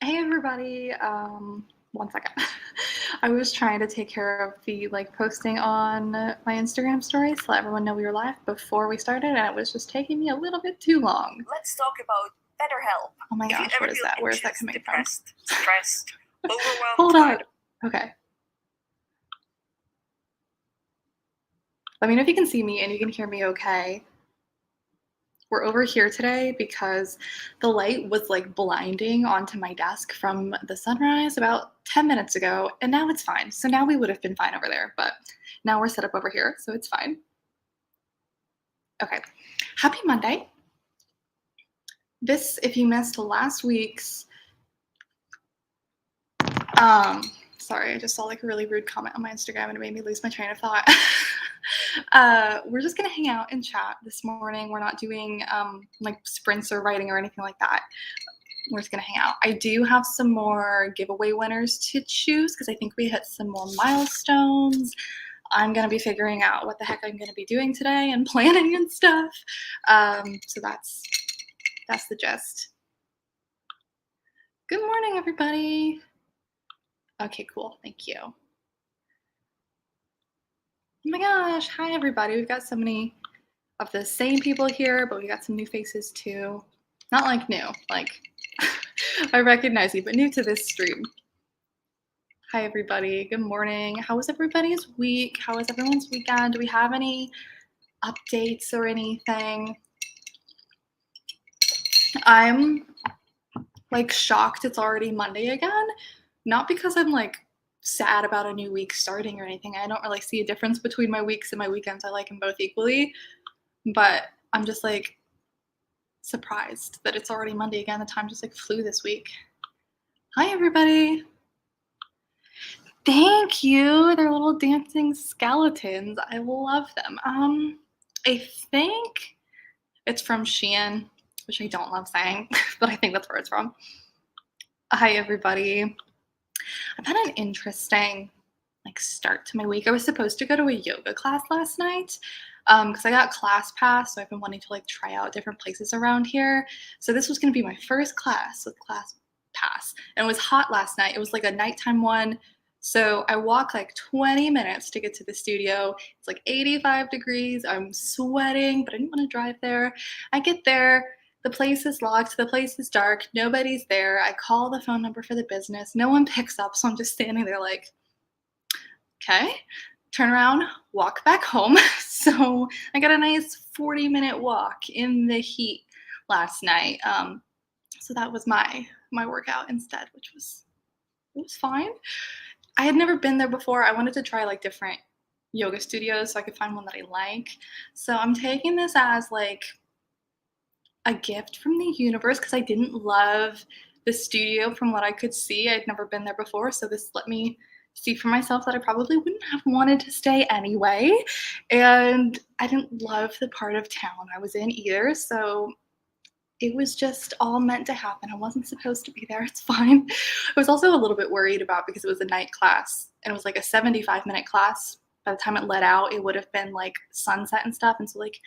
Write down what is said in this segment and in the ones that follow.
Hey everybody, one second. I was trying to take care of the posting on my Instagram stories to let everyone know we were live before we started, and it was just taking me a little bit too long. Let's talk about BetterHelp. Oh my If you gosh, ever what is feel that? Where is that anxious, coming from? depressed, stressed, overwhelmed, Hold on. Okay. Let me know if you can see me and you can hear me okay. We're over here today because the light was like blinding onto my desk from the sunrise about 10 minutes ago, and now it's fine. So now we would have been fine over there, but now we're set up over here, so it's fine. Okay. Happy Monday. This, if you missed last week's, um, sorry, I just saw like a really rude comment on my Instagram and it made me lose my train of thought. We're just gonna hang out and chat this morning. We're not doing like sprints or writing or anything like that. We're just gonna hang out. I do have some more giveaway winners to choose because I think we hit some more milestones. I'm gonna be figuring out what the heck I'm gonna be doing today and planning and stuff. So that's the gist. Good morning, everybody. Okay, cool. Thank you. Oh my gosh. Hi, everybody. We've got so many of the same people here, but we got some new faces too. Not like new, like I recognize you, but new to this stream. Hi, everybody. Good morning. How was everybody's week? How was everyone's weekend? Do we have any updates or anything? I'm like shocked it's already Monday again. Not because I'm like sad about a new week starting or anything. I don't really see a difference between my weeks and my weekends. I like them both equally. But I'm just like surprised that it's already Monday again. The time just like flew this week. Hi, everybody. Thank you. They're little dancing skeletons. I love them. I think it's from Shein, which I don't love saying, but I think that's where it's from. Hi, everybody. I've had an interesting like start to my week. I was supposed to go to a yoga class last night because I got class pass, so I've been wanting to like try out different places around here. So this was going to be my first class with class pass, and it was hot last night. It was like a nighttime one. So I walk like 20 minutes to get to the studio. It's like 85 degrees. I'm sweating, but I didn't want to drive there. I get there. The place is locked. The place is dark. Nobody's there. I call the phone number for the business. No one picks up. So I'm just standing there like, okay, turn around, walk back home. So I got a nice 40-minute walk in the heat last night. So that was my workout instead, which was it was fine. I had never been there before. I wanted to try like different yoga studios so I could find one that I like. So I'm taking this as like a gift from the universe because I didn't love the studio from what I could see. I'd never been there before, so this let me see for myself that I probably wouldn't have wanted to stay anyway. And I didn't love the part of town I was in either, so it was just all meant to happen. I wasn't supposed to be there. It's fine. I was also a little bit worried about because it was a night class and it was like a 75-minute class. By the time it let out, it would have been like sunset and stuff. And so, like,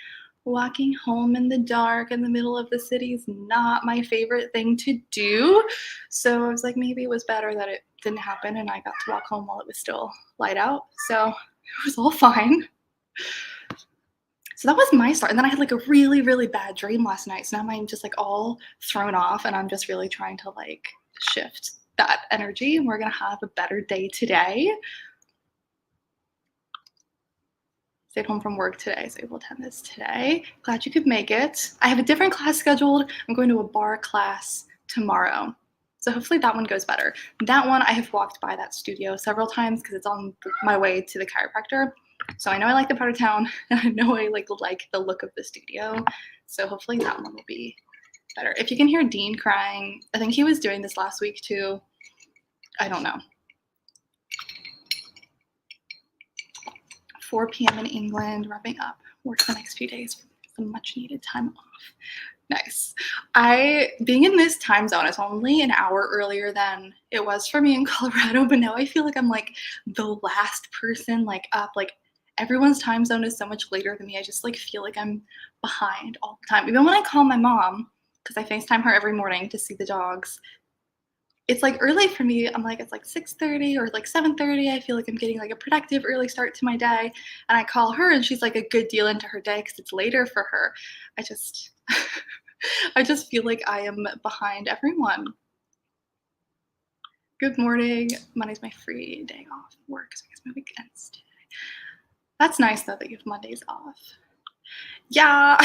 walking home in the dark in the middle of the city is not my favorite thing to do. So I was like, maybe it was better that it didn't happen and I got to walk home while it was still light out. So it was all fine. So that was my start. And then I had like a really, really bad dream last night. So now I'm just like all thrown off and I'm just really trying to like shift that energy. And we're going to have a better day today. Stayed home from work today, so I will attend this today. Glad you could make it. I have a different class scheduled. I'm going to a bar class tomorrow. So hopefully that one goes better. That one, I have walked by that studio several times because it's on my way to the chiropractor. So I know I like the part of town, and I know I like the look of the studio. So hopefully that one will be better. If you can hear Dean crying, I think he was doing this last week too. I don't know. 4 p.m. in England, wrapping up work the next few days for some much needed time off. Nice. Being in this time zone is only an hour earlier than it was for me in Colorado, but now I feel like I'm like the last person like up. Like everyone's time zone is so much later than me. I just like feel like I'm behind all the time. Even when I call my mom, because I FaceTime her every morning to see the dogs, it's like early for me. I'm like, it's like 6:30 or like 7:30. I feel like I'm getting like a productive early start to my day. And I call her and she's like a good deal into her day because it's later for her. I just I just feel like I am behind everyone. Good morning. Monday's my free day off work, so I guess my weekends today. That's nice though that you have Mondays off. Yeah.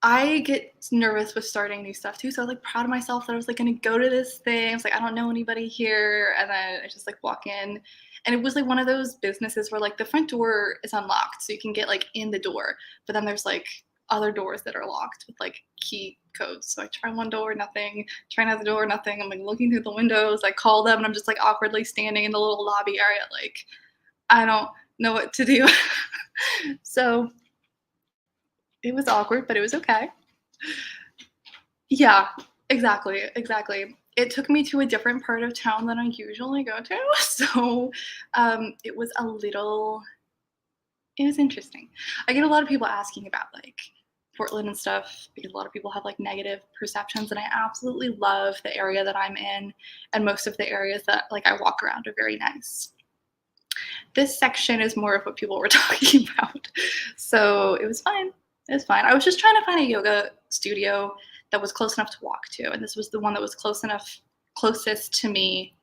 I get nervous with starting new stuff too, so I was like proud of myself that I was like gonna go to this thing. I was like, I don't know anybody here, and then I just like walk in, and it was like one of those businesses where like the front door is unlocked, so you can get like in the door, but then there's like other doors that are locked with like key codes. So I try one door, nothing. Try another door, nothing. I'm like looking through the windows. I call them, and I'm just like awkwardly standing in the little lobby area, like I don't know what to do. So it was awkward, but it was okay. Yeah, exactly, exactly. It took me to a different part of town than I usually go to, so, it was a little it was interesting. I get a lot of people asking about, like, Portland and stuff because a lot of people have, like, negative perceptions, and I absolutely love the area that I'm in, and most of the areas that, like, I walk around are very nice. This section is more of what people were talking about, so it was fine. It was fine. I was just trying to find a yoga studio that was close enough to walk to, and this was the one that was closest to me.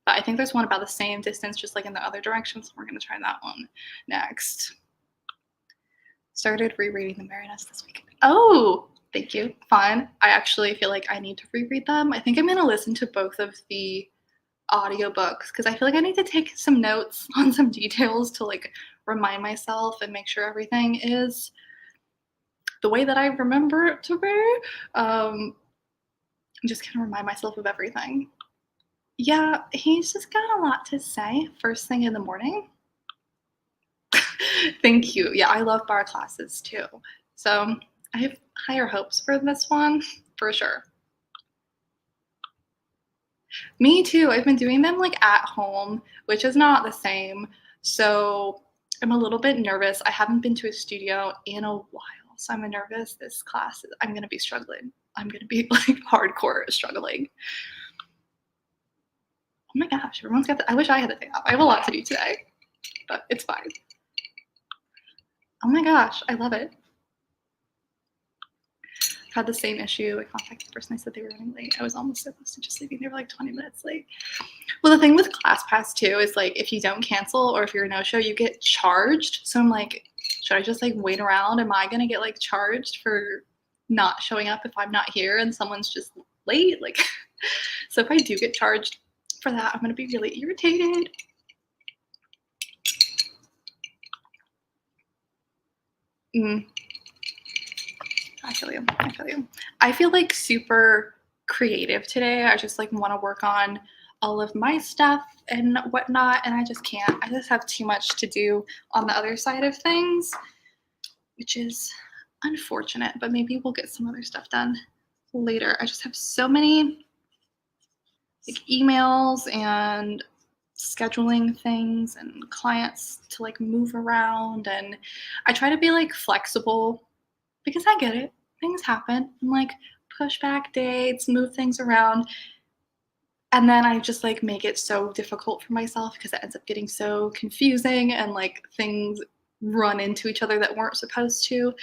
But I think there's one about the same distance, just like in the other direction. So we're gonna try that one next. Started rereading the Marionettes this weekend. Oh, thank you. Fun. I actually feel like I need to reread them. I think I'm gonna listen to both of the audiobooks because I feel like I need to take some notes on some details to like remind myself and make sure everything is the way that I remember it to be. Just kind of remind myself of everything. Yeah, he's just got a lot to say first thing in the morning. Thank you. Yeah, I love bar classes too. So I have higher hopes for this one for sure. Me too. I've been doing them like at home, which is not the same. So I'm a little bit nervous. I haven't been to a studio in a while. So I'm nervous this class. I'm going to be struggling. I'm going to be like hardcore struggling. Oh my gosh, everyone's got I wish I had the day off. I have a lot to do today, but it's fine. Oh my gosh, I love it. Had the same issue. I contacted the person. I said they were running late. I was almost supposed to just leaving. They were like 20 minutes late. Well, the thing with ClassPass too is like if you don't cancel or if you're a no-show, you get charged. So I'm like, should I just like wait around? Am I gonna get like charged for not showing up if I'm not here and someone's just late? Like, so if I do get charged for that, I'm gonna be really irritated. Mm, I feel you. I feel you. I feel like super creative today. I just like want to work on all of my stuff and whatnot, and I just can't. I just have too much to do on the other side of things, which is unfortunate. But maybe we'll get some other stuff done later. I just have so many like emails and scheduling things and clients to like move around, and I try to be like flexible because I get it. Things happen. I'm like, push back dates, move things around. And then I just like make it so difficult for myself because it ends up getting so confusing and like things run into each other that weren't supposed to.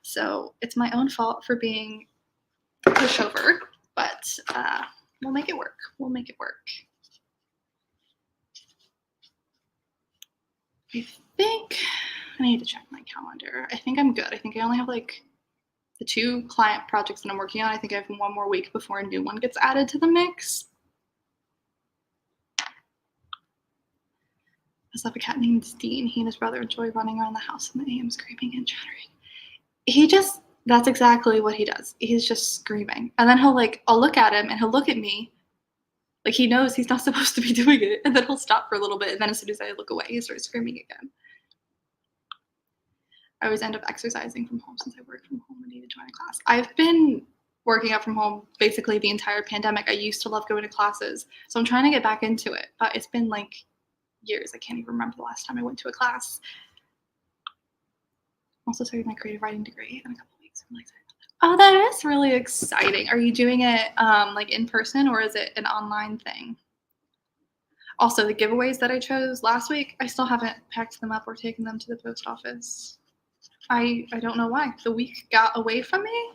So it's my own fault for being a pushover, but we'll make it work. We'll make it work. I think I need to check my calendar. I think I'm good. I think I only have like the 2 client projects that I'm working on. I think I have 1 more week before a new one gets added to the mix. I just have a cat named Dean. He and his brother enjoy running around the house in the AM screaming and chattering. That's exactly what he does. He's just screaming. And then I'll look at him and he'll look at me. Like he knows he's not supposed to be doing it. And then he'll stop for a little bit. And then as soon as I look away, he starts screaming again. I always end up exercising from home since I work from home and need to join a class. I've been working out from home basically the entire pandemic. I used to love going to classes. So I'm trying to get back into it. But it's been like years. I can't even remember the last time I went to a class. I'm also starting my creative writing degree in a couple weeks. I'm really excited about that. Oh, that is really exciting. Are you doing it, like, in person, or is it an online thing? Also, the giveaways that I chose last week, I still haven't packed them up or taken them to the post office. I don't know why. The week got away from me,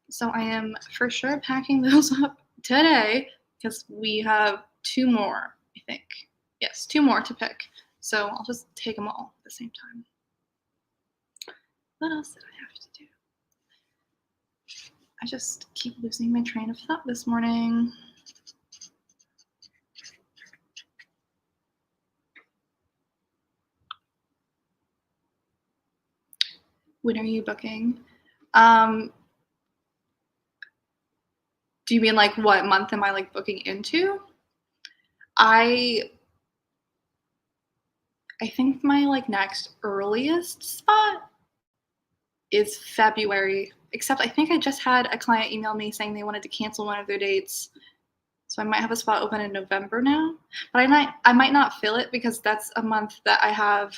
so I am for sure packing those up today because we have 2 more, I think. Yes, 2 more to pick. So I'll just take them all at the same time. What else did I have to do? I just keep losing my train of thought this morning. When are you booking? Um, do you mean like what month am I like booking into? I I think my like next earliest spot is February. Except I think I just had a client email me saying they wanted to cancel one of their dates. So I might have a spot open in November now. But I might not fill it because that's a month that I have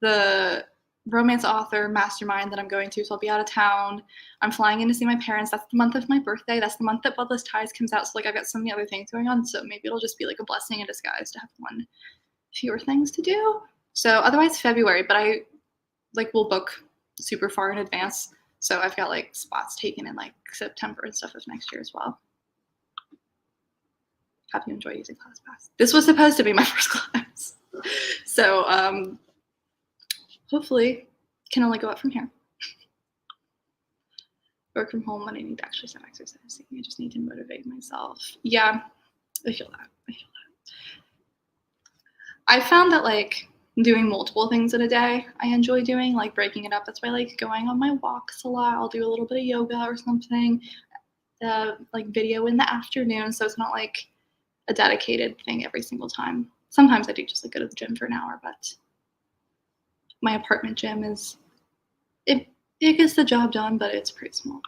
the romance author mastermind that I'm going to. So I'll be out of town. I'm flying in to see my parents. That's the month of my birthday. That's the month that Bloodless Ties comes out. So like I've got so many other things going on. So maybe it'll just be like a blessing in disguise to have one fewer things to do. So otherwise February, but I like will book super far in advance. So I've got like spots taken in like September and stuff of next year as well. Hope you enjoy using ClassPass. This was supposed to be my first class. So hopefully can only go up from here. Work from home when I need to actually start exercising. I just need to motivate myself. Yeah, I feel that. I found that like doing multiple things in a day I enjoy doing, like breaking it up. That's why I like going on my walks a lot. I'll do a little bit of yoga or something, like video in the afternoon. So it's not like a dedicated thing every single time. Sometimes I do just like go to the gym for an hour, but my apartment gym it gets the job done, but it's pretty small.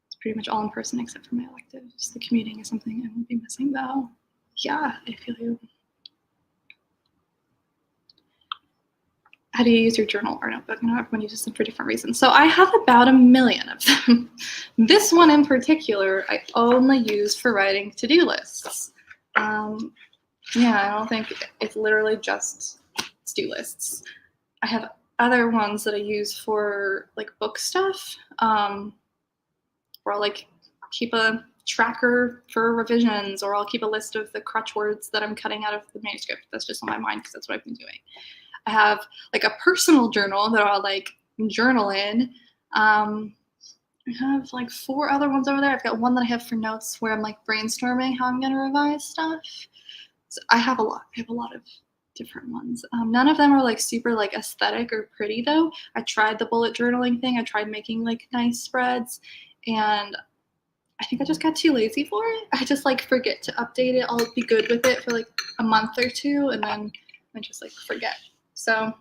It's pretty much all in person except for my electives. The commuting is something I won't be missing though. Yeah, I feel you. How do you use your journal or notebook? I know everyone uses them for different reasons. So I have about 1 million of them. This one in particular, I only use for writing to-do lists. Yeah, I don't think it's literally just to-do lists. I have other ones that I use for like book stuff, where I'll like keep a tracker for revisions, or I'll keep a list of the crutch words that I'm cutting out of the manuscript. That's just on my mind because that's what I've been doing. I have like a personal journal that I'll like journal in. I have like 4 other ones over there. I've got one that I have for notes where I'm like brainstorming how I'm gonna revise stuff. So I have a lot. I have a lot of different ones. None of them are like super like aesthetic or pretty though. I tried the bullet journaling thing. I tried making like nice spreads, and I think I just got too lazy for it. I just like forget to update it. I'll be good with it for like a month or 2, and then I just like forget. So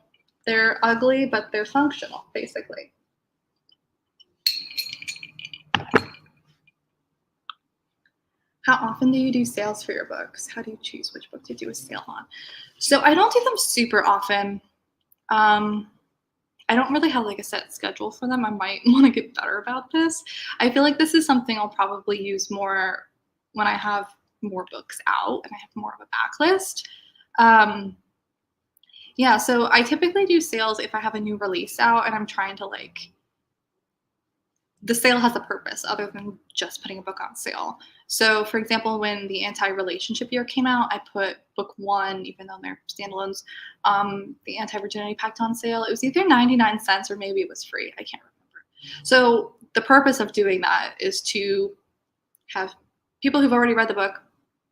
they're ugly, but they're functional, basically. How often do you do sales for your books? How do you choose which book to do a sale on? So I don't do them super often. I don't really have like a set schedule for them. I might want to get better about this. I feel like this is something I'll probably use more when I have more books out and I have more of a backlist. Yeah, so I typically do sales if I have a new release out and I'm trying to like, the sale has a purpose other than just putting a book on sale. So for example, when the Anti-Relationship Year came out, I put book 1, even though they're standalones, the Anti-Virginity Pact on sale. It was either 99 cents or maybe it was free. I can't remember. So the purpose of doing that is to have people who've already read the book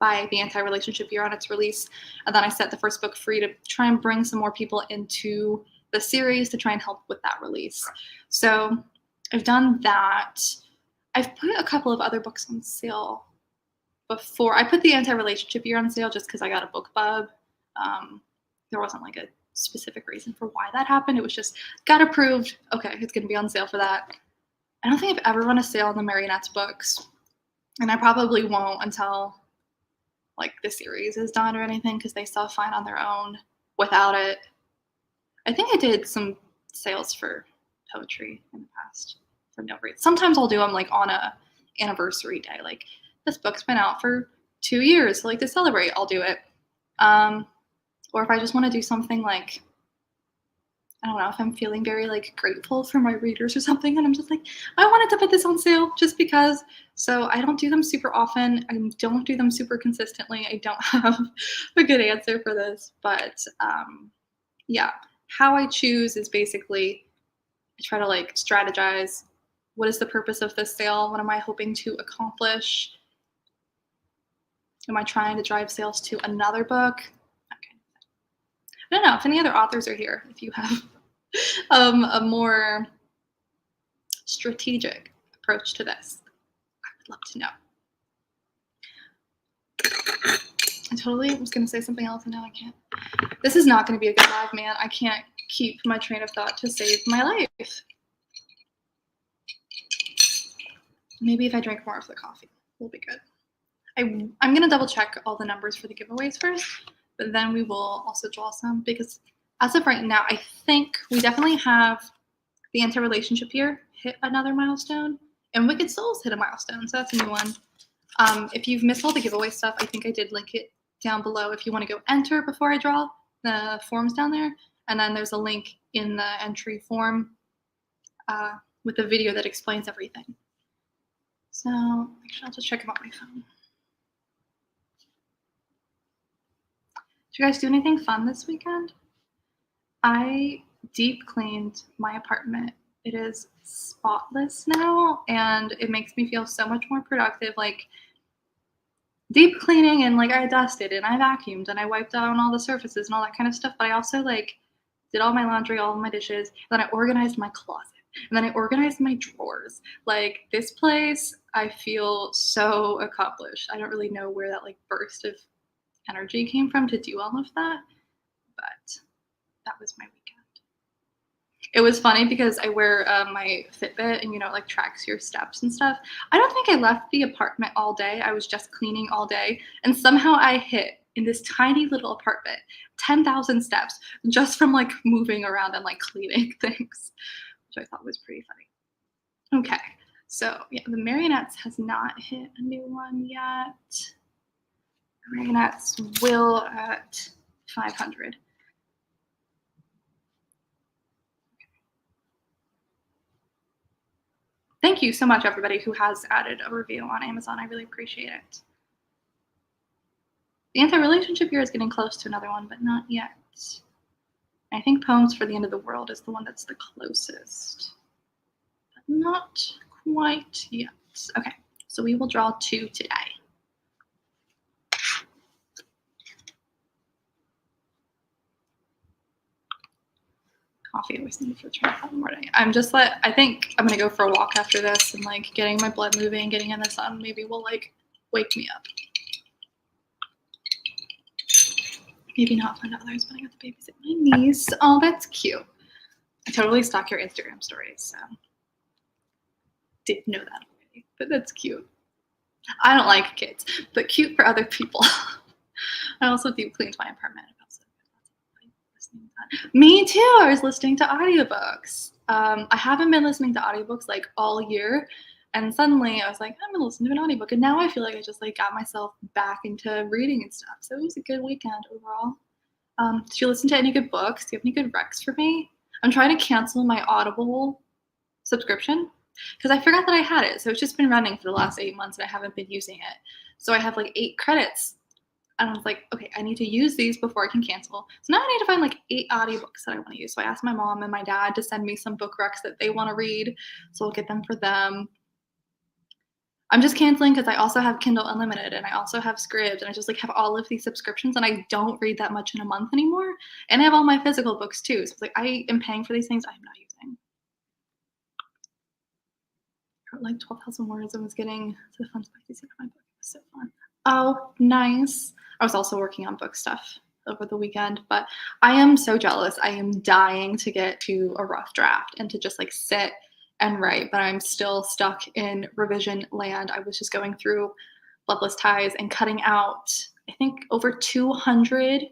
buy the Anti-Relationship Year on its release. And then I set the first book free to try and bring some more people into the series to try and help with that release. So I've done that. I've put a couple of other books on sale before. I put the Anti-Relationship Year on sale just because I got a book bub. There wasn't like a specific reason for why that happened. It was just got approved. Okay, it's going to be on sale for that. I don't think I've ever run a sale on the Marionettes books, and I probably won't until like the series is done or anything because they sell fine on their own without it. I think I did some sales for poetry in the past. for no reason. Sometimes I'll do them like on a anniversary day. Like this book's been out for 2 years, so like to celebrate, I'll do it. Or if I just want to do something like, I don't know, if I'm feeling very like grateful for my readers or something, and I'm just like, I wanted to put this on sale just because. So I don't do them super often. I don't do them super consistently. I don't have a good answer for this, but yeah, how I choose is basically I try to like strategize. What is the purpose of this sale? What am I hoping to accomplish? Am I trying to drive sales to another book? Okay. I don't know if any other authors are here. If you have a more strategic approach to this, I would love to know. I totally was going to say something else and now I can't. This is not going to be a good live, man. I can't keep my train of thought to save my life. Maybe if I drink more of the coffee, we'll be good. I'm going to double check all the numbers for the giveaways first, but then we will also draw some because as of right now, I think we definitely have the anti-relationship year hit another milestone and Wicked Souls hit a milestone. So that's a new one. If you've missed all the giveaway stuff, I think I did link it down below if you want to go enter before I draw the forms down there. And then there's a link in the entry form with a video that explains everything. So actually, I'll just check about my phone. Did you guys do anything fun this weekend? I deep cleaned my apartment. It is spotless now, and it makes me feel so much more productive. Like deep cleaning, and like I dusted and I vacuumed and I wiped down all the surfaces and all that kind of stuff. But I also like did all my laundry, all of my dishes. Then I organized my closet. And then I organized my drawers. Like this place, I feel so accomplished. I don't really know where that like burst of energy came from to do all of that, but that was my weekend. It was funny because I wear my Fitbit and, you know, it like tracks your steps and stuff. I don't think I left the apartment all day. I was just cleaning all day. And somehow I hit in this tiny little apartment 10,000 steps just from like moving around and like cleaning things, which I thought was pretty funny. Okay, so yeah, the Marionettes has not hit a new one yet. The Marionettes will at 500. Thank you so much, everybody who has added a review on Amazon. I really appreciate it. The anti-relationship year is getting close to another one, but not yet. I think Poems for the End of the World is the one that's the closest, but not quite yet. Okay, so we will draw 2 today. Coffee always needed for the train in the morning. I think I'm gonna go for a walk after this and like getting my blood moving, getting in the sun, maybe will like wake me up. Maybe not find others, but I got to babysit my niece. Oh, that's cute. I totally stalk your Instagram stories, so didn't know that already, but that's cute. I don't like kids, but cute for other people. I also deep cleaned my apartment. Me too. I was listening to audiobooks. I haven't been listening to audiobooks like all year, and suddenly I was like, I'm gonna listen to an audiobook, and now I feel like I just like got myself back into reading and stuff. So it was a good weekend overall. Did you listen to any good books? Do you have any good recs for me? I'm trying to cancel my Audible subscription because I forgot that I had it. So it's just been running for the last 8 months and I haven't been using it. So I have like 8 credits. And I was like, okay, I need to use these before I can cancel. So now I need to find like 8 audiobooks that I want to use. So I asked my mom and my dad to send me some book recs that they want to read. So I'll get them for them. I'm just canceling because I also have Kindle Unlimited and I also have Scribd and I just like have all of these subscriptions and I don't read that much in a month anymore. And I have all my physical books too. So it's like I am paying for these things I'm not using. I wrote like 12,000 words and was getting to the fun spicy scene of my book. It was so fun. Oh, nice. I was also working on book stuff over the weekend, but I am so jealous. I am dying to get to a rough draft and to just like sit and write, but I'm still stuck in revision land. I was just going through Bloodless Ties and cutting out, I think, over 200.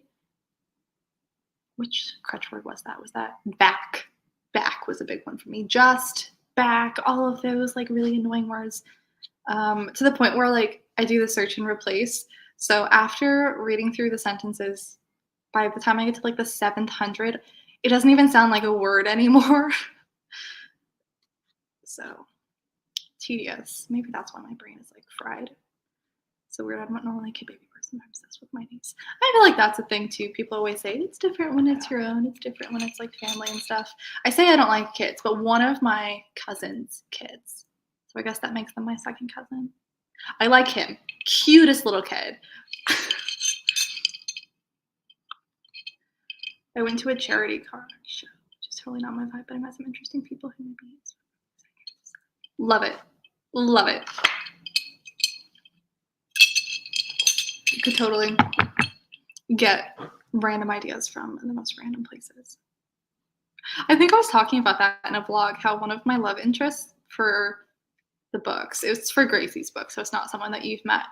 Which crutch word was that? Was that back? Back was a big one for me. Just back, all of those like really annoying words, to the point where like I do the search and replace. So after reading through the sentences, by the time I get to like the 700, it doesn't even sound like a word anymore. So tedious. Maybe that's why my brain is like fried. So weird. I'm not normally a kid baby person. I'm obsessed with my niece. I feel like that's a thing too. People always say it's different when it's your own. It's different when it's like family and stuff. I say I don't like kids, but one of my cousin's kids. So I guess that makes them my second cousin. I like him. Cutest little kid. I went to a charity car show, which is totally not my vibe, but I met some interesting people who maybe it's love it. Love it. You could totally get random ideas from the most random places. I think I was talking about that in a vlog, how one of my love interests for the books, it's for Gracie's book, so it's not someone that you've met,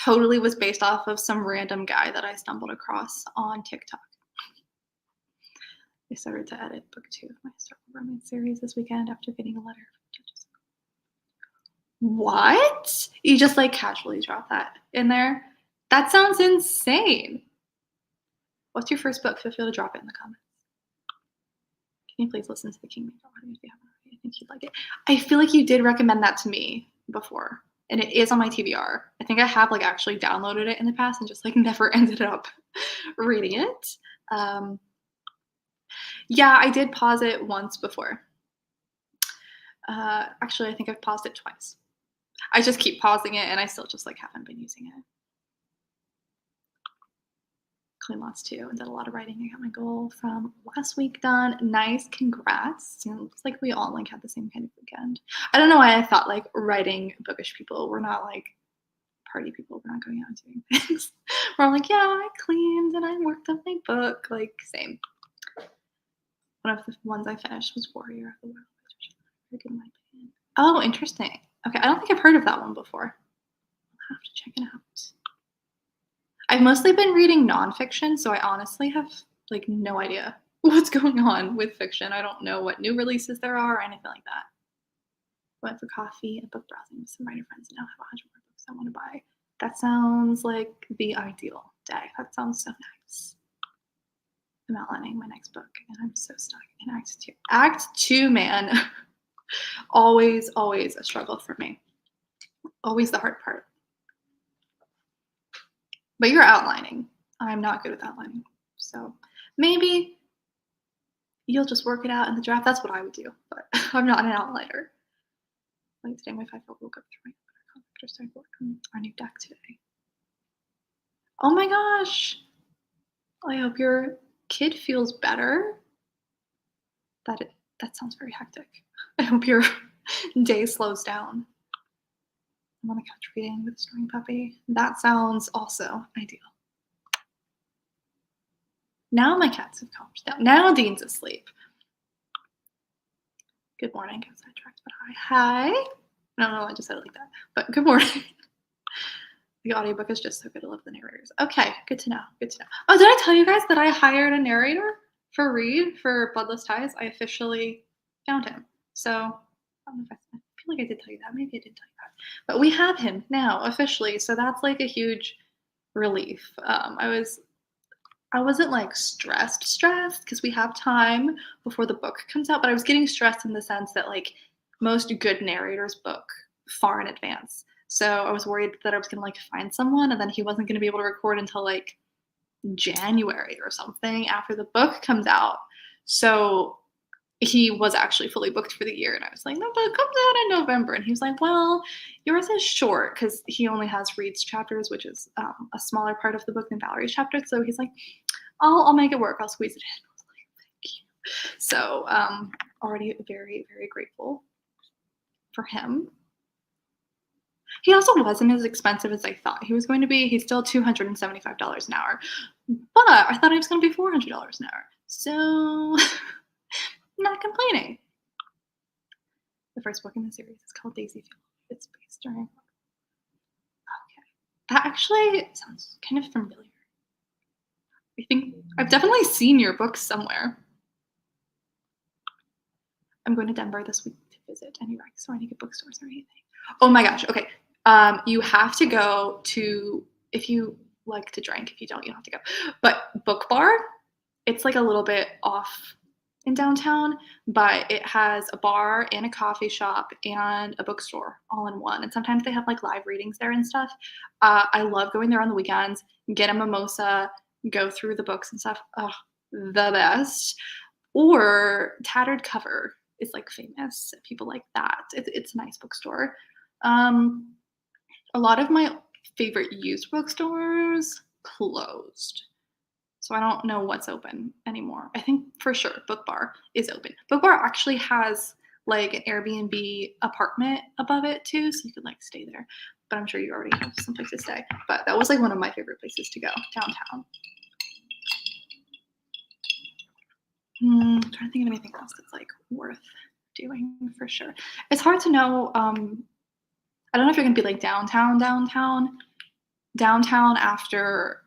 totally was based off of some random guy that I stumbled across on TikTok. I started to edit book 2 of my historical romance series this weekend after getting a letter from Jessica. What? You just like casually drop that in there? That sounds insane. What's your first book? Feel free to drop it in the comments. Can you please listen to the Kingmaker audio if you haven't already? I think you'd like it. I feel like you did recommend that to me before, and it is on my TBR. I think I have like actually downloaded it in the past and just like never ended up reading it. Yeah, I did pause it once before. Actually, I think I've paused it twice. I just keep pausing it, and I still just like haven't been using it. Clean lots too, and did a lot of writing. I got my goal from last week done. Nice, congrats. Seems like we all like had the same kind of weekend. I don't know why I thought like writing bookish people were not like party people. We're not going out and doing things. We're all like, yeah, I cleaned and I worked on my book. Like same. One of the ones I finished was Warrior of the World, which was very good in my opinion. Oh, interesting. Okay, I don't think I've heard of that one before. I'll have to check it out. I've mostly been reading nonfiction, so I honestly have like no idea what's going on with fiction. I don't know what new releases there are or anything like that. Went for coffee and book browsing with some writer friends and now have 100 more books I want to buy. That sounds like the ideal day. That sounds so nice. I'm outlining my next book and I'm so stuck in Act 2. Act 2, man. Always a struggle for me. Always the hard part. But you're outlining. I'm not good with outlining. So maybe you'll just work it out in the draft. That's what I would do, but I'm not an outliner. Like today, my 5-year-old woke up to my contractor started work on our new deck today. Oh my gosh. I hope your kid feels better. That sounds very hectic. I hope your day slows down. I'm on the couch reading with a snoring puppy. That sounds also ideal. Now my cats have calmed down. Now Dean's asleep. Good morning. Got sidetracked, but hi. I don't know. I just said it like that. But good morning. The audiobook is just so good. I love the narrators. Okay, good to know. Good to know. Oh, did I tell you guys that I hired a narrator for Read for Bloodless Ties? I officially found him. So I don't know if I feel like I did tell you that. Maybe I did tell you that. But we have him now officially. So that's like a huge relief. I wasn't like stressed because we have time before the book comes out, but I was getting stressed in the sense that like most good narrators book far in advance. So I was worried that I was gonna like find someone and then he wasn't gonna be able to record until like January or something after the book comes out. So he was actually fully booked for the year. And I was like, no, but it comes out in November. And he was like, well, yours is short because he only has Reed's chapters, which is a smaller part of the book than Valerie's chapters. So he's like, I'll make it work. I'll squeeze it in. I was like, thank you. So already very, very grateful for him. He also wasn't as expensive as I thought he was going to be. He's still $275 an hour. But I thought he was going to be $400 an hour. So not complaining. The first book in the series is called Daisy Field. It's based during. Okay. That actually sounds kind of familiar. I think I've definitely seen your book somewhere. I'm going to Denver this week to visit any store, any good bookstores or anything. Oh my gosh. Okay. You have to go to, if you like to drink. If you don't, you don't have to go. But Book Bar, it's like a little bit off in downtown, but it has a bar and a coffee shop and a bookstore all in one. And sometimes they have like live readings there and stuff. I love going there on the weekends, get a mimosa, go through the books and stuff. Oh, the best. Or Tattered Cover is like famous. People like that. It's a nice bookstore. Um, a lot of my favorite used bookstores closed. So I don't know what's open anymore. I think for sure Book Bar is open. Book Bar actually has like an Airbnb apartment above it too, so you could like stay there. But I'm sure you already have some place to stay. But that was like one of my favorite places to go downtown. I'm trying to think of anything else that's like worth doing for sure. It's hard to know. I don't know if you're gonna be like downtown. Downtown after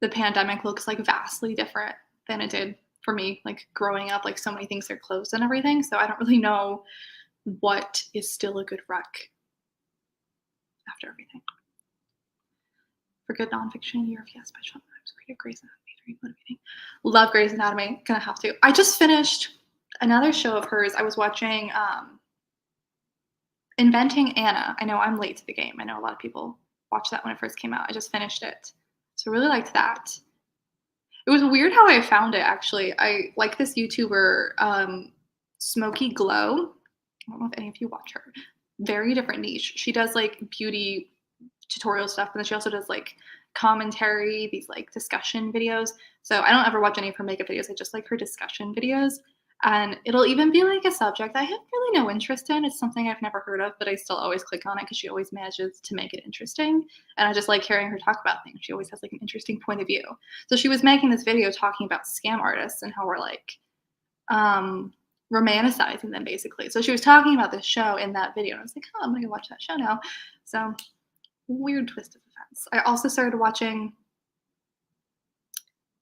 the pandemic looks like vastly different than it did for me, like growing up. Like so many things are closed and everything. So I don't really know what is still a good rec after everything. For good nonfiction, Year of Yes by Sean Ives, creative Grey's Anatomy, very motivating. Love Grey's Anatomy, gonna have to. I just finished another show of hers. I was watching Inventing Anna. I know I'm late to the game. I know a lot of people watched that when it first came out. I just finished it. So I really liked that. It was weird how I found it, actually. I like this YouTuber, Smoky Glow. I don't know if any of you watch her. Very different niche. She does like beauty tutorial stuff, but then she also does like commentary, these like discussion videos. So I don't ever watch any of her makeup videos. I just like her discussion videos. And it'll even be like a subject I have really no interest in. It's something I've never heard of, but I still always click on it because she always manages to make it interesting. And I just like hearing her talk about things. She always has like an interesting point of view. So she was making this video talking about scam artists and how we're like romanticizing them basically. So she was talking about this show in that video. And I was like, oh, I'm gonna watch that show now. So weird twist of events. I also started watching,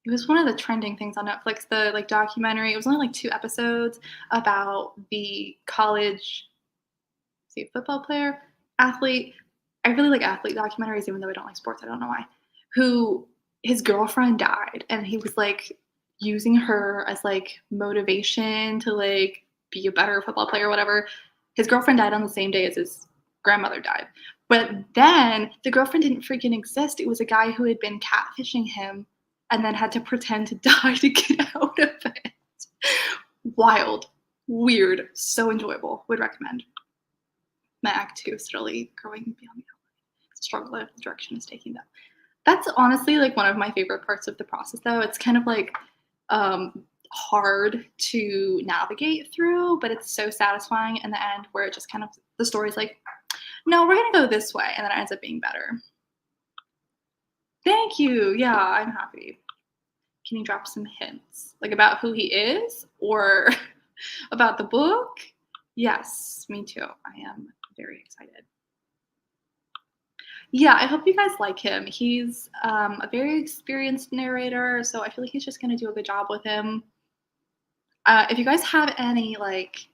it was one of the trending things on Netflix, the like documentary. It was only like 2 episodes about the college, see, football player, athlete. I really like athlete documentaries, even though I don't like sports. I don't know why. Who his girlfriend died, and he was like using her as like motivation to like be a better football player or whatever. His girlfriend died on the same day as his grandmother died. But then the girlfriend didn't freaking exist. It was a guy who had been catfishing him and then had to pretend to die to get out of it. Wild, weird, so enjoyable. Would recommend. My act 2 is really growing beyond the outline. Struggle if the direction is taking that. That's honestly like one of my favorite parts of the process, though. It's kind of like hard to navigate through, but it's so satisfying in the end where it just kind of, the story's like, no, we're gonna go this way, and then it ends up being better. Thank you. Yeah, I'm happy. Can you drop some hints, like about who he is or about the book? Yes, me too. I am very excited. Yeah, I hope you guys like him. He's a very experienced narrator, so I feel like he's just gonna do a good job with him. If you guys have any like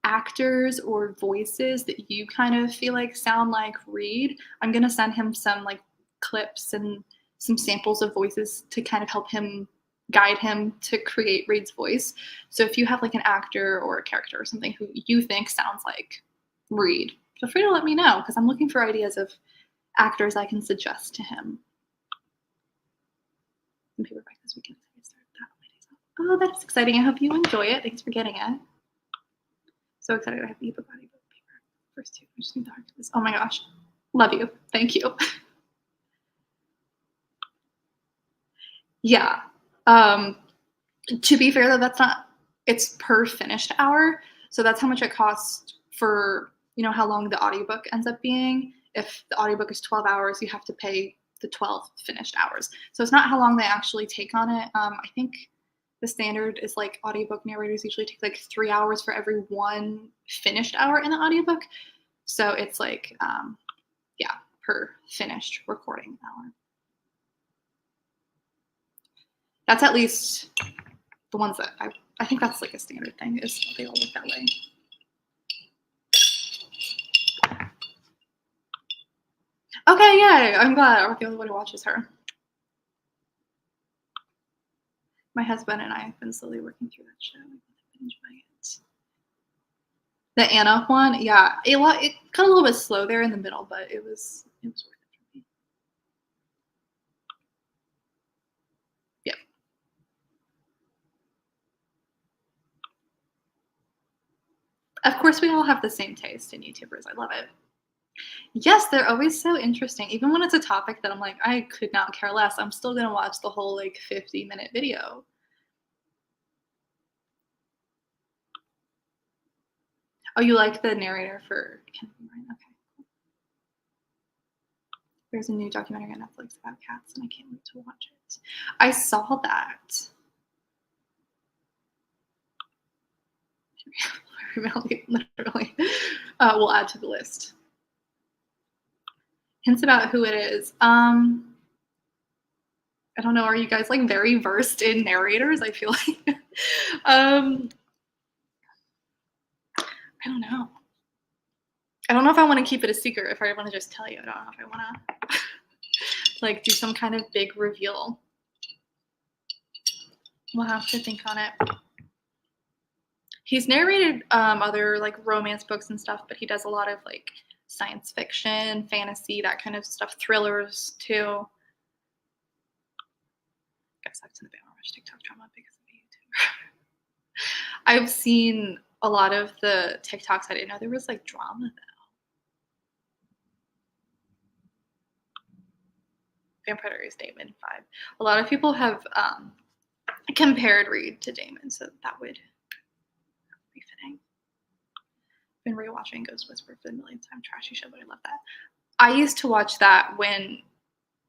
actors or voices that you kind of feel like sound like Reed, I'm gonna send him some like clips and some samples of voices to kind of help him guide him to create Reed's voice. So if you have like an actor or a character or something who you think sounds like Reed, feel free to let me know because I'm looking for ideas of actors I can suggest to him. Some paperback this weekend. Oh, that's exciting. I hope you enjoy it. Thanks for getting it. So excited I have the ebook paper. First 2. I just need the hard this. Oh my gosh. Love you. Thank you. Yeah. To be fair though, that's not, it's per finished hour. So that's how much it costs for, you know, how long the audiobook ends up being. If the audiobook is 12 hours, you have to pay the 12 finished hours. So it's not how long they actually take on it. I think the standard is like audiobook narrators usually take like 3 hours for every 1 finished hour in the audiobook. So it's like, yeah, per finished recording hour. That's at least the ones that I think that's like a standard thing, is they all look that way. Okay, yeah, I'm glad I'm the only one who watches her. My husband and I have been slowly working through that show. We've been enjoying it. The Anna one, yeah, it got a little bit slow there in the middle, but it was worth it for me. Yeah. Of course, we all have the same taste in YouTubers. I love it. Yes, they're always so interesting. Even when it's a topic that I'm like, I could not care less, I'm still gonna watch the whole like 50-minute video. Oh, you like the narrator for Kennedy Ryan? Okay. There's a new documentary on Netflix about cats, and I can't wait to watch it. I saw that. Really, literally. We'll add to the list. Hints about who it is. I don't know. Are you guys like very versed in narrators? I feel like. um, I don't know. I don't know if I want to keep it a secret. If I want to just tell you, I don't know if I want to like do some kind of big reveal. We'll have to think on it. He's narrated other like romance books and stuff, but he does a lot of like science fiction, fantasy, that kind of stuff, thrillers too. Guess I've seen the Bama Rush TikTok drama because of YouTube. I've seen a lot of the TikToks. I didn't know there was like drama though. Vampire Diaries Damon vibe. A lot of people have compared Reed to Damon, so that would be fitting. Been rewatching Ghost Whisperer for the millionth time. Trashy show, but I love that. I used to watch that when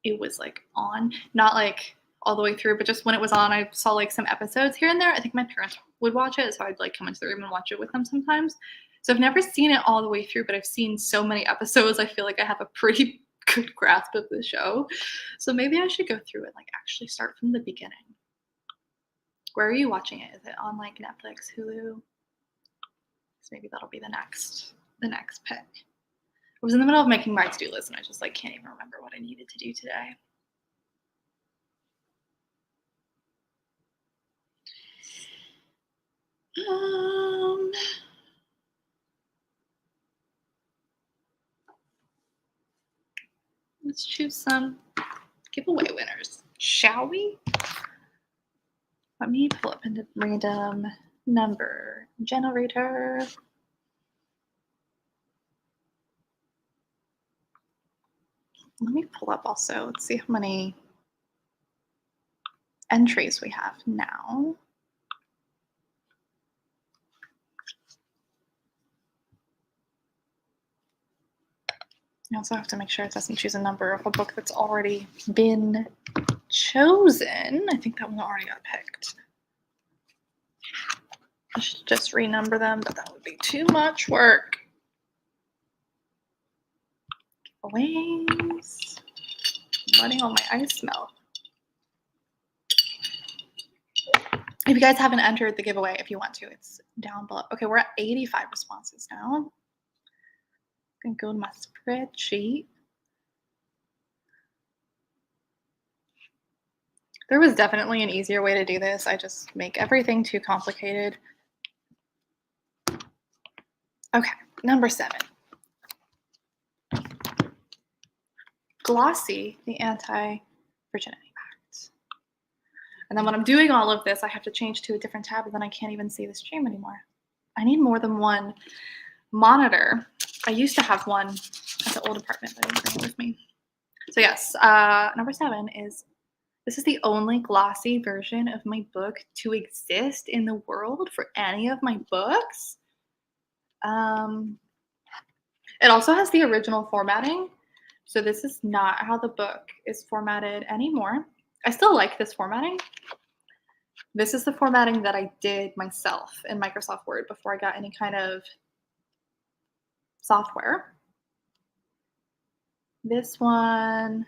it was like on, not like all the way through, but just when it was on, I saw like some episodes here and there. I think my parents would watch it, so I'd like come into the room and watch it with them sometimes. So I've never seen it all the way through, but I've seen so many episodes. I feel like I have a pretty good grasp of the show. So maybe I should go through it, like actually start from the beginning. Where are you watching it? Is it on like Netflix, Hulu? So maybe that'll be the next pick. I was in the middle of making my to-do list and I just like can't even remember what I needed to do today. Let's choose some giveaway winners, shall we? Let me pull up into random number generator. Let me pull up also. Let's see how many entries we have now. I also have to make sure it doesn't choose a number of a book that's already been chosen. I think that one already got picked. I should just renumber them, but that would be too much work. Giveaways. I'm letting all my ice melt. If you guys haven't entered the giveaway, if you want to, it's down below. Okay, we're at 85 responses now. I'm gonna go to my spreadsheet. There was definitely an easier way to do this. I just make everything too complicated. Okay, number 7. Glossy, the Anti-Virginity Pact. And then when I'm doing all of this, I have to change to a different tab, and then I can't even see the stream anymore. I need more than one monitor. I used to have one at the old apartment, but I didn't bring it with me. So yes, number 7 is, this is the only glossy version of my book to exist in the world for any of my books. It also has the original formatting. So this is not how the book is formatted anymore. I still like this formatting. This is the formatting that I did myself in Microsoft Word before I got any kind of software. This one,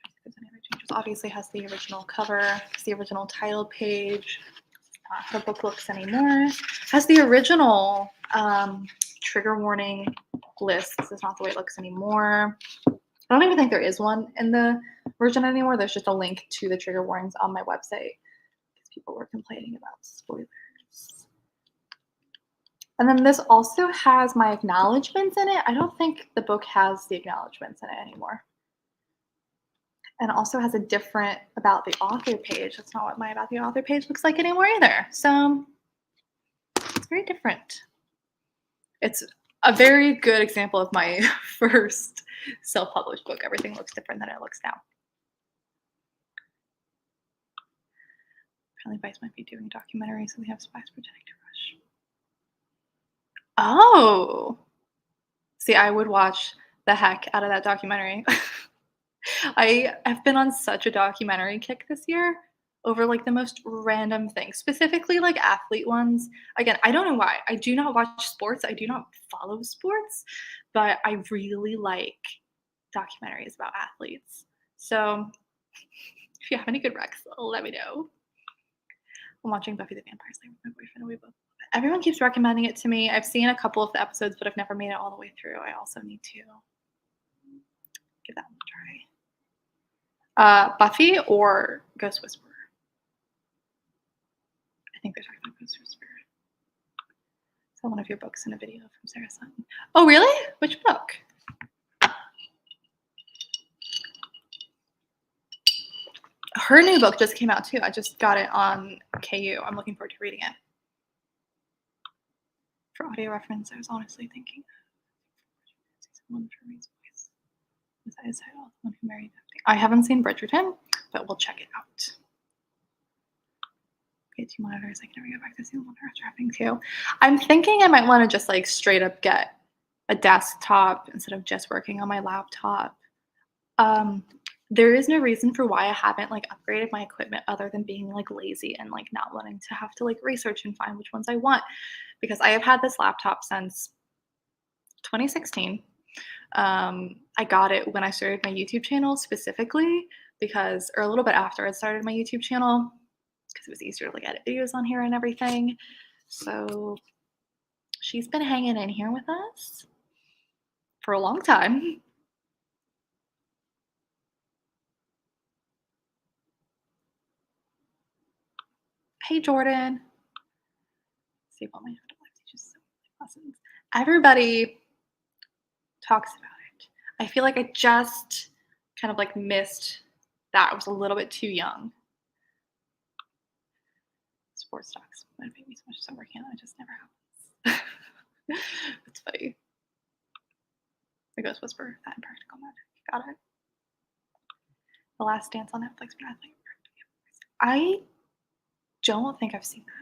if there's any other changes, obviously has the original cover, it's the original title page. Not how the book looks anymore. Has the original trigger warning list. This is not the way it looks anymore. I don't even think there is one in the version anymore. There's just a link to the trigger warnings on my website because people were complaining about spoilers. And then this also has my acknowledgements in it. I don't think the book has the acknowledgements in it anymore. And also has a different about the author page. That's not what my about the author page looks like anymore either. So it's very different. It's a very good example of my first self-published book. Everything looks different than it looks now. Apparently Vice might be doing a documentary, so they have spies pretending to rush. Oh! See, I would watch the heck out of that documentary. I have been on such a documentary kick this year over like the most random things, specifically like athlete ones. Again, I don't know why. I do not watch sports. I do not follow sports, but I really like documentaries about athletes. So if you have any good recs, let me know. I'm watching Buffy the Vampire Slayer with my boyfriend and we both love it. Everyone keeps recommending it to me. I've seen a couple of the episodes, but I've never made it all the way through. I also need to give that one a try. Buffy or Ghost Whisperer? I think they're talking about Ghost Whisperer. So one of your books in a video from Sarah Sutton. Oh, really? Which book? Her new book just came out too. I just got it on KU. I'm looking forward to reading it. For audio reference, I was honestly thinking someone for Ray's voice. Besides the one who married Daphne. I haven't seen Bridgerton, but we'll check it out. Get 2 monitors. I can never get back to single monitor after having 2. I'm thinking I might want to just like straight up get a desktop instead of just working on my laptop. There is no reason for why I haven't like upgraded my equipment other than being like lazy and like not wanting to have to like research and find which ones I want, because I have had this laptop since 2016. I got it when I started my YouTube channel specifically because, or a little bit after I started my YouTube channel, because it was easier to like edit videos on here and everything. So she's been hanging in here with us for a long time. Hey, Jordan. See what my life teaches lessons. Everybody talks about it. I feel like I just kind of like missed that. I was a little bit too young. Sports stocks motivate me so much as I work out. It just never happens. It's funny. The Ghost Whisperer, that Impractical Magic. Got it. The Last Dance on Netflix. I don't think I've seen that.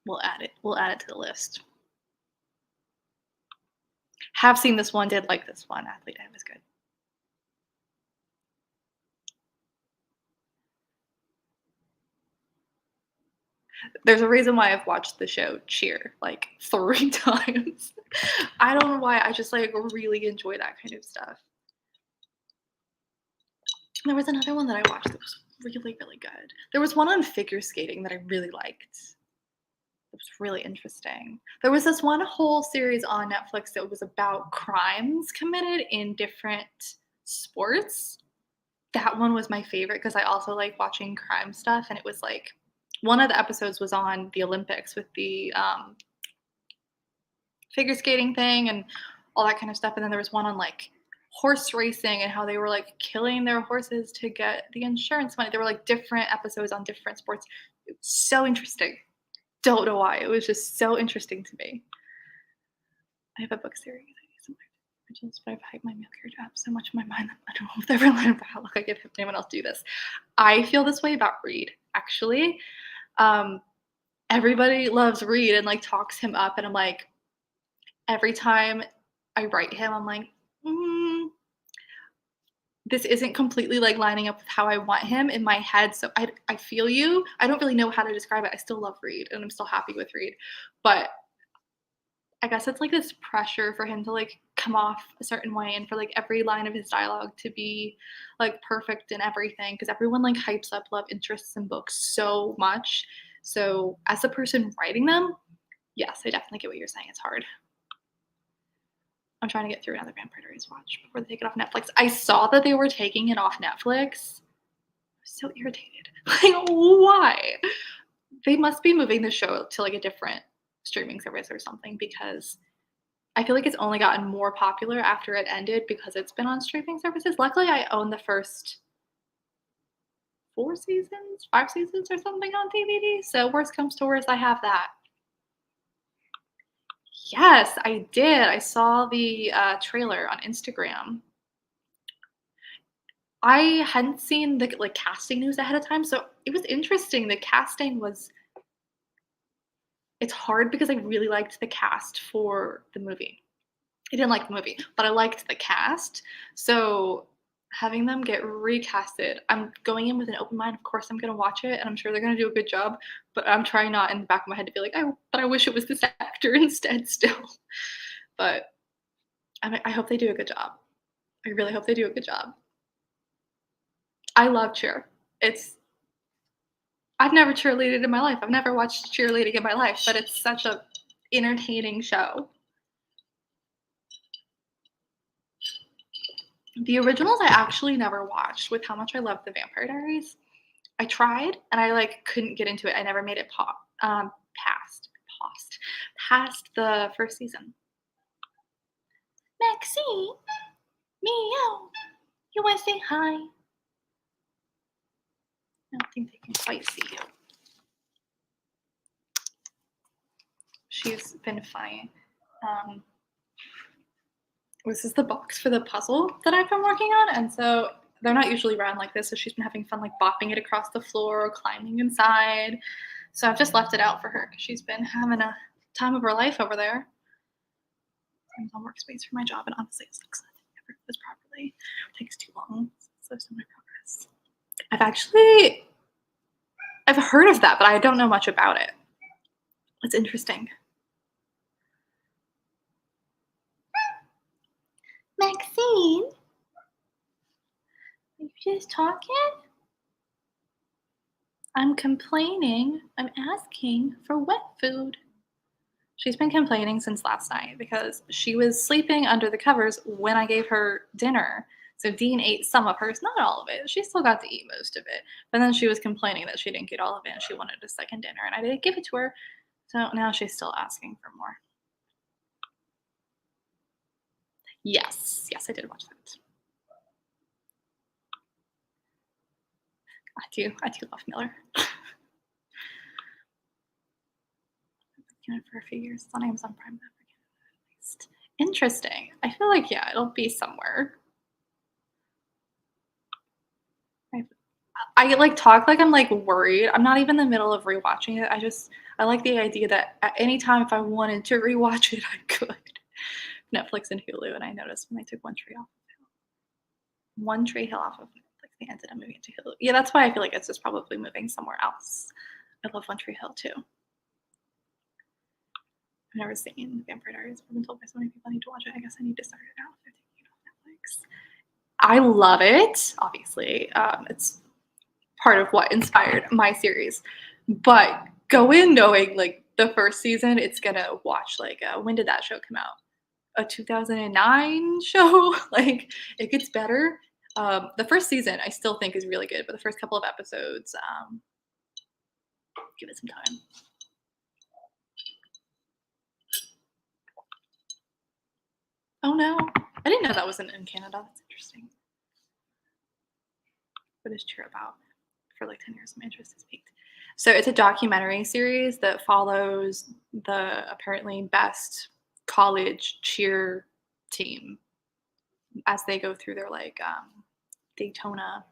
We'll add it. We'll add it to the list. Have seen this one. Did like this one. Athlete Ed was good. There's a reason why I've watched the show Cheer like 3 times. I don't know why. I just like really enjoy that kind of stuff. There was another one that I watched that was really, really good. There was one on figure skating that I really liked. It was really interesting. There was this one whole series on Netflix that was about crimes committed in different sports. That one was my favorite because I also like watching crime stuff, and it was like one of the episodes was on the Olympics with the figure skating thing and all that kind of stuff, and then there was one on like horse racing and how they were like killing their horses to get the insurance money. There were like different episodes on different sports. It was so interesting. Don't know why. It was just so interesting to me. I have a book series. I need some originals, but I've hyped my mail carriage app so much in my mind that I don't know if they've ever learned about how look like if anyone else do this. I feel this way about Reed, actually. Everybody loves Reed and like talks him up, and I'm like, every time I write him, I'm like, this isn't completely like lining up with how I want him in my head. So I feel you. I don't really know how to describe it. I still love Reed and I'm still happy with Reed, but I guess it's like this pressure for him to like come off a certain way and for like every line of his dialogue to be like perfect and everything, because everyone like hypes up love interests in books so much. So as a person writing them, yes, I definitely get what you're saying. It's hard. I'm trying to get through another Vampire Diaries watch before they take it off Netflix. I saw that they were taking it off Netflix. I was so irritated. Like, why? They must be moving the show to, like, a different streaming service or something because I feel like it's only gotten more popular after it ended because it's been on streaming services. Luckily, I own the first 4 seasons, 5 seasons or something on DVD, so worst comes to worst, I have that. Yes, I did. I saw the, trailer on Instagram. I hadn't seen the, like, casting news ahead of time, so it was interesting. The casting was it's hard because I really liked the cast for the movie. I didn't like the movie, but I liked the cast. So having them get recasted, I'm going in with an open mind. Of course, I'm going to watch it, and I'm sure they're going to do a good job. But I'm trying not in the back of my head to be like, oh, but I wish it was this actor instead still. But I hope they do a good job. I really hope they do a good job. I love cheer. It's I've never cheerleaded in my life. I've never watched cheerleading in my life, but it's such a entertaining show. The originals I actually never watched with how much I love The Vampire Diaries. I tried and I, like, couldn't get into it. I never made it past the first season. Maxine, meow. You wanna say hi? I don't think they can quite see you. She's been fine. This is the box for the puzzle that I've been working on, and so they're not usually round like this, so she's been having fun, like, bopping it across the floor, climbing inside. So I've just left it out for her because she's been having a time of her life over there. Amazon workspace for my job, and honestly, it looks like it never goes properly. It takes too long. So my progress. I've heard of that, but I don't know much about it. It's interesting. Maxine, are you just talking? I'm complaining. I'm asking for wet food. She's been complaining since last night because she was sleeping under the covers when I gave her dinner. So Dean ate some of hers, not all of it. She still got to eat most of it. But then she was complaining that she didn't get all of it and she wanted a second dinner, and I didn't give it to her. So now she's still asking for more. Yes, I did watch that. I do love Miller. For a few years. It's on Amazon Prime now at least. Interesting. I feel like, yeah, it'll be somewhere. I like talk like I'm like worried. I'm not even in the middle of rewatching it. I like the idea that at any time if I wanted to rewatch it, I could. Netflix and Hulu, and I noticed when they took One Tree Hill off of Netflix, they ended up moving it to Hulu. Yeah, that's why I feel like it's just probably moving somewhere else. I love One Tree Hill too. I've never seen Vampire Diaries. I've been told by so many people I need to watch it. I guess I need to start it out if they're taking it off Netflix. I love it, obviously. It's part of what inspired my series. But go in knowing, like, the first season, it's gonna watch, like, when did that show come out? A 2009 show? Like, it gets better. The first season I still think is really good, but the first couple of episodes, give it some time. Oh no, I didn't know that was in Canada. That's interesting. What is Cheer about? For like 10 years, my interest has peaked. So it's a documentary series that follows the apparently best college cheer team as they go through their like Daytona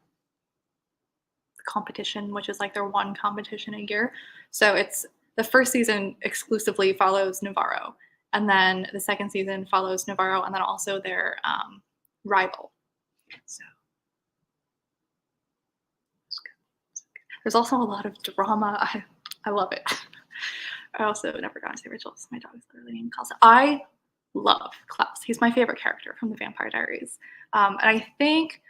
competition, which is like their one competition a year. So it's the first season exclusively follows Navarro, and then the second season follows Navarro, and then also their rival. So there's also a lot of drama. I love it. I also never got to say Rachel's. My dog is literally named Klaus. I love Klaus. He's my favorite character from the Vampire Diaries. And I think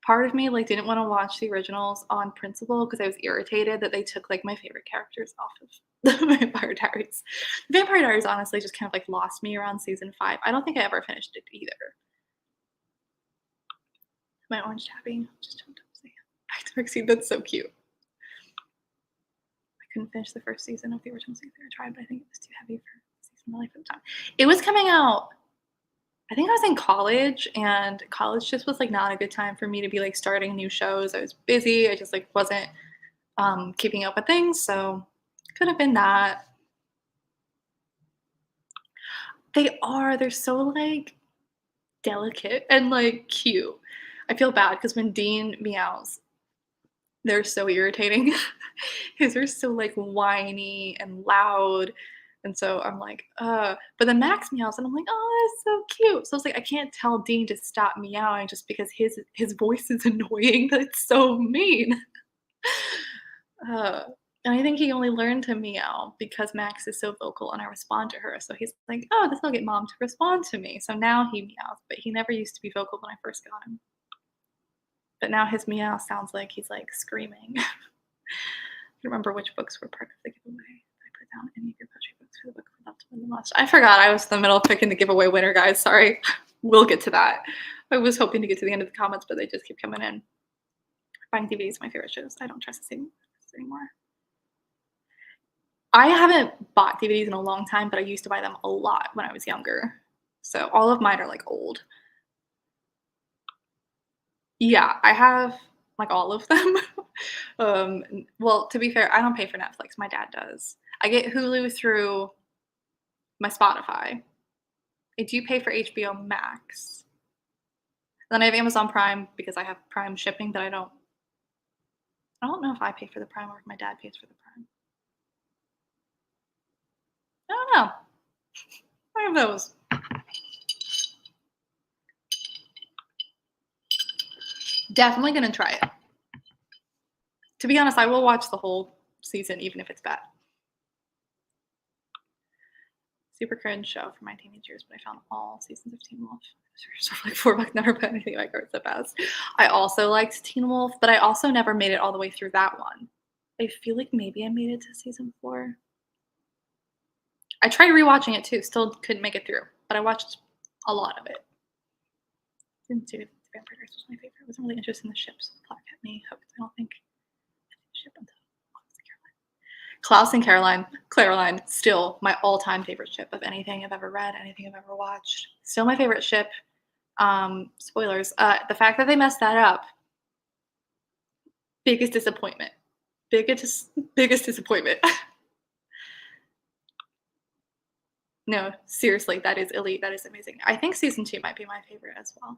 part of me like didn't want to watch the originals on principle because I was irritated that they took like my favorite characters off of The Vampire Diaries. Vampire Diaries honestly just kind of like lost me around season 5. I don't think I ever finished it either. My orange tabby just jumped up saying, "Back to Pixie." That's so cute. I couldn't finish the first season of the original season. I tried, but I think it was too heavy for season of life at the time. It was coming out. I think I was in college, and college just was like not a good time for me to be like starting new shows. I was busy. I just like wasn't keeping up with things, so could have been that. They are. They're so like delicate and like cute. I feel bad because when Dean meows, they're so irritating because they're so like whiny and loud. And so I'm like, but then Max meows and I'm like, oh, that's so cute. So it's like I can't tell Dean to stop meowing just because his voice is annoying. That's so mean. Uh, and I think he only learned to meow because Max is so vocal and I respond to her. So he's like, oh, this will get mom to respond to me. So now he meows, but he never used to be vocal when I first got him. But now his meow sounds like he's like screaming. I don't remember which books were part of the giveaway. I put down any of your poetry books for the book without to win the most. I forgot I was in the middle of picking the giveaway winner, guys. Sorry. We'll get to that. I was hoping to get to the end of the comments, but they just keep coming in. Buying DVDs is my favorite shows. I don't trust this anymore. I haven't bought DVDs in a long time, but I used to buy them a lot when I was younger. So all of mine are like old. Yeah, I have like all of them. Well, to be fair, I don't pay for Netflix. My dad does. I get Hulu through my Spotify. I do pay for HBO Max. Then I have Amazon Prime because I have Prime shipping, but I don't know if I pay for the Prime or if my dad pays for the Prime. I don't know. I have those. Definitely gonna try it. To be honest, I will watch the whole season even if it's bad. Super cringe show for my teenage years, but I found all seasons of Teen Wolf. Sort of like $4, never put anything in my cards that fast. I also liked Teen Wolf, but I also never made it all the way through that one. I feel like maybe I made it to season 4. I tried rewatching it too, still couldn't make it through, but I watched a lot of it. Season 2 of Vampire Diaries was my favorite. I wasn't really interested in the ships. The plot kept me hooked. I don't think ship until Klaus and Caroline, still my all-time favorite ship of anything I've ever read, anything I've ever watched. Still my favorite ship. Spoilers. The fact that they messed that up, biggest disappointment. Biggest disappointment. No, seriously, that is elite. That is amazing. I think season 2 might be my favorite as well.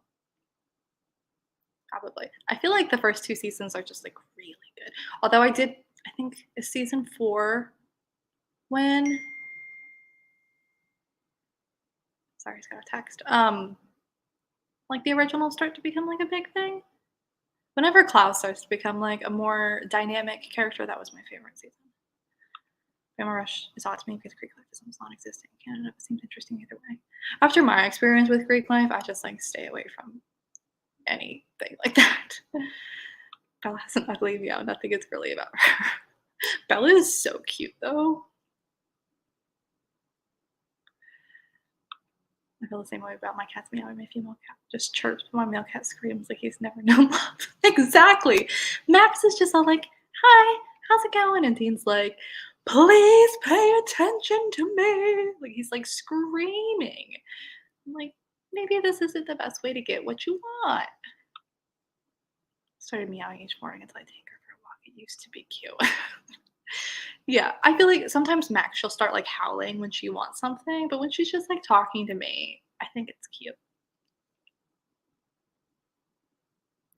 Probably. I feel like the first 2 seasons are just like really good. Although I think is season 4 when sorry, I just got a text. Like the originals start to become like a big thing. Whenever Klaus starts to become like a more dynamic character, that was my favorite season. Bama Rush is odd to me because Greek life is almost non-existent in Canada, but seems interesting either way. After my experience with Greek life, I just like stay away from anything like that. Bella has an ugly meow. Nothing is girly about her. Bella is so cute though. I feel the same way about my cat's meowing. My female cat just chirps, but my male cat screams like he's never known love. Exactly. Max is just all like, hi, how's it going? And Dean's like, please pay attention to me. Like he's like screaming. I'm like, maybe this isn't the best way to get what you want. Started meowing each morning until I take her for a walk. It used to be cute. Yeah, I feel like sometimes Max, she'll start like howling when she wants something, but when she's just like talking to me, I think it's cute.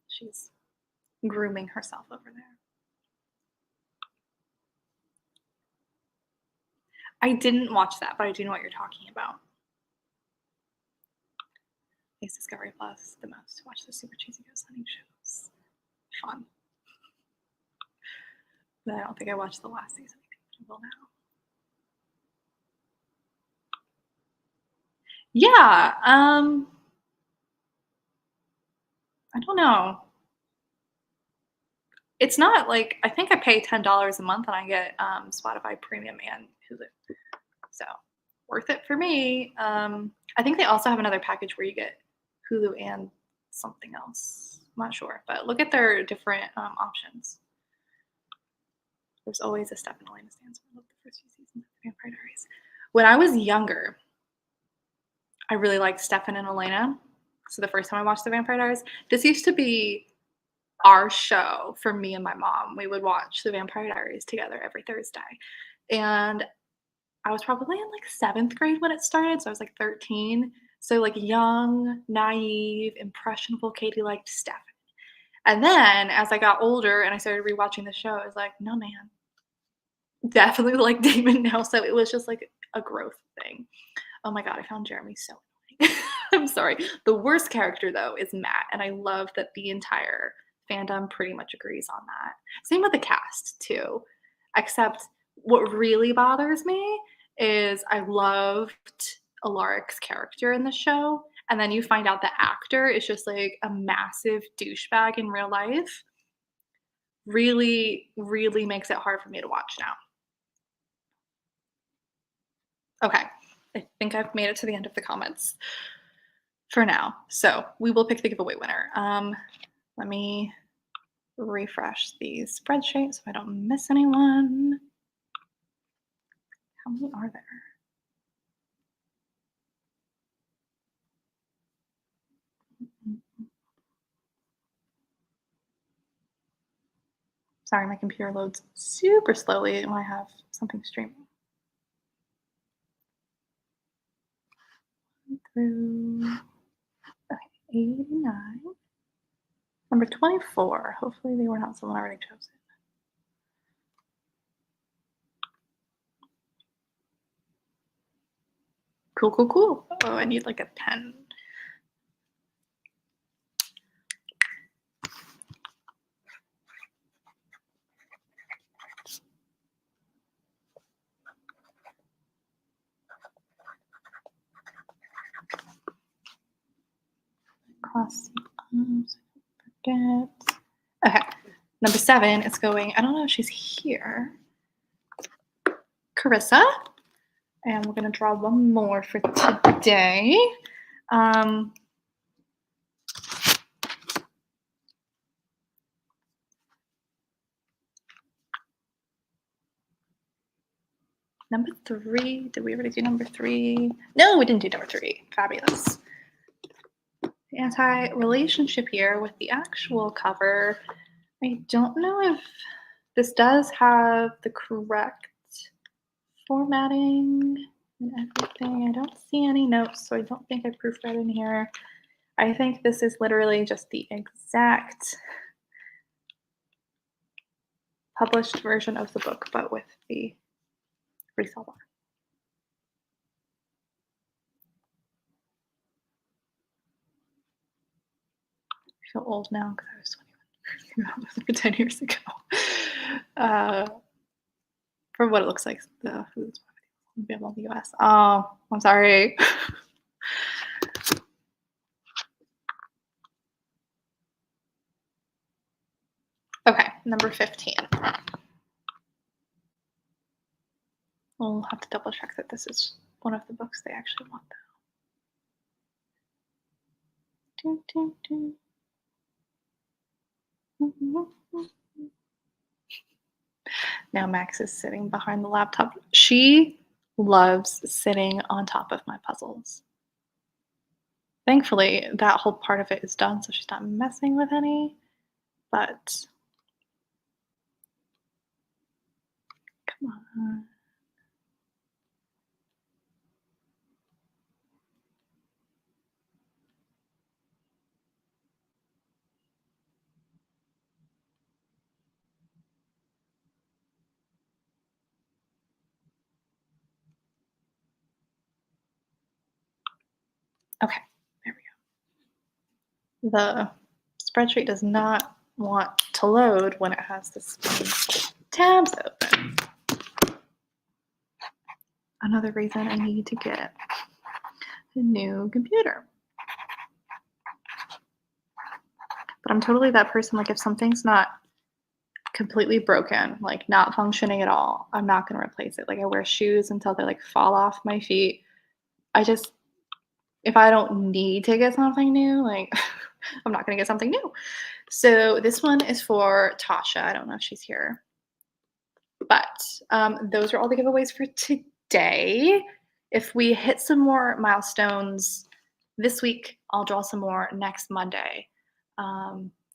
She's grooming herself over there. I didn't watch that, but I do know what you're talking about. I use Discovery Plus the most to watch the super cheesy ghost hunting shows. Fun. But I don't think I watched the last season. I think I will now. Yeah, I don't know. It's not like I think I pay $10 a month and I get Spotify Premium and Hulu. So worth it for me. I think they also have another package where you get Hulu and something else. I'm not sure, but look at their different options. There's always a Steph and Elena's dance. I love the first few seasons of Vampire Diaries. When I was younger, I really liked Stefan and Elena. So the first time I watched The Vampire Diaries, this used to be our show for me and my mom. We would watch The Vampire Diaries together every Thursday. And I was probably in like 7th grade when it started. So I was like 13. So like young, naive, impressionable Katie liked Stefan. And then as I got older and I started rewatching the show, I was like, no, man, definitely like Damon now. So it was just like a growth thing. Oh my God, I found Jeremy so annoying. I'm sorry. The worst character though is Matt. And I love that the entire fandom pretty much agrees on that. Same with the cast too. Except what really bothers me is I loved Alaric's character in the show. And then you find out the actor is just like a massive douchebag in real life. Really, really makes it hard for me to watch now. Okay, I think I've made it to the end of the comments for now. So we will pick the giveaway winner. Let me refresh the spreadsheet so I don't miss anyone. How many are there? Sorry, my computer loads super slowly when I have something streaming. Through okay, 89. Number 24. Hopefully they were not someone already chosen. Cool, cool, cool. Oh, I need like a pen. Cross the arms. Forget. Okay. Number 7 is going, I don't know if she's here. Carissa. And we're going to draw one more for today. Number 3. Did we already do number 3? No, we didn't do number 3. Fabulous. The anti-relationship here with the actual cover. I don't know if this does have the correct formatting and everything. I don't see any notes, so I don't think I proofread in here. I think this is literally just the exact published version of the book, but with the resale bar. I feel old now because I was 21. That was like 10 years ago. For what it looks like, the foods available in the US. Oh, I'm sorry. Okay, number 15. We'll have to double check that this is one of the books they actually want, though. Now Max is sitting behind the laptop. She loves sitting on top of my puzzles. Thankfully, that whole part of it is done, so she's not messing with any, but come on. Okay, there we go. The spreadsheet does not want to load when it has this many tabs open. Another reason I need to get a new computer. But I'm totally that person, like if something's not completely broken, like, not functioning at all. I'm not gonna replace it. Like, I wear shoes until they, like, fall off my feet. I just if I don't need to get something new, like, I'm not gonna get something new. So this one is for Tasha. I don't know if she's here. But, those are all the giveaways for today. If we hit some more milestones this week, I'll draw some more next Monday.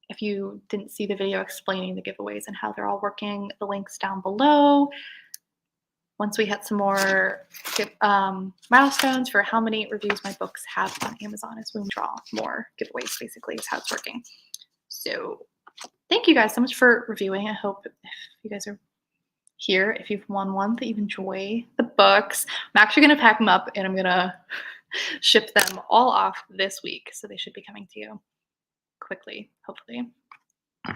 If you didn't see the video explaining the giveaways and how they're all working, the link's down below. Once we hit some more milestones for how many reviews my books have on Amazon is when we draw more giveaways, basically, is how it's working. So thank you guys so much for reviewing. I hope if you guys are here, if you've won one, that you enjoy the books. I'm actually going to pack them up and I'm going to ship them all off this week. So they should be coming to you quickly, hopefully. I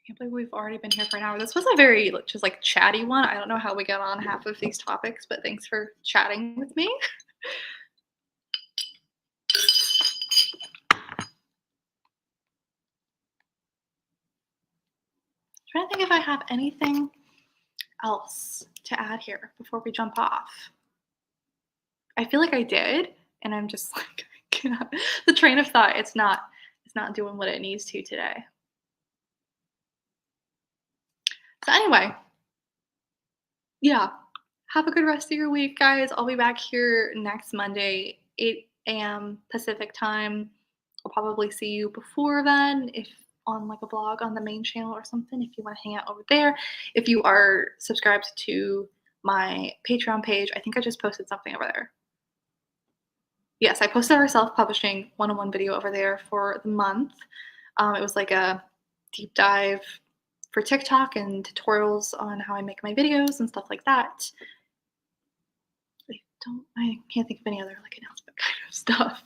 can't believe we've already been here for an hour. This was a very just like chatty one. I don't know how we got on half of these topics, but thanks for chatting with me. Trying to think if I have anything else to add here before we jump off. I feel like I did, and I'm just like the train of thought. It's not doing what it needs to today. So anyway, yeah, have a good rest of your week, guys. I'll be back here next Monday, 8 a.m. Pacific time. I'll probably see you before then, if on like a vlog on the main channel or something, if you want to hang out over there. If you are subscribed to my Patreon page, I think I just posted something over there. Yes, I posted our self-publishing one-on-one video over there for the month. It was like a deep dive for TikTok and tutorials on how I make my videos and stuff like that. I can't think of any other like announcement kind of stuff.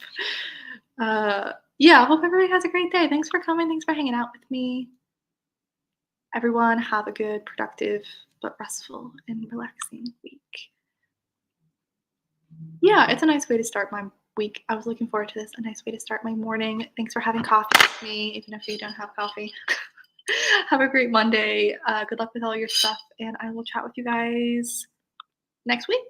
Yeah, I hope everybody has a great day. Thanks for coming. Thanks for hanging out with me. Everyone have a good, productive, but restful and relaxing week. Yeah, it's a nice way to start my week. I was looking forward to this. A nice way to start my morning. Thanks for having coffee with me, even if you don't have coffee. Have a great Monday. Good luck with all your stuff, and I will chat with you guys next week.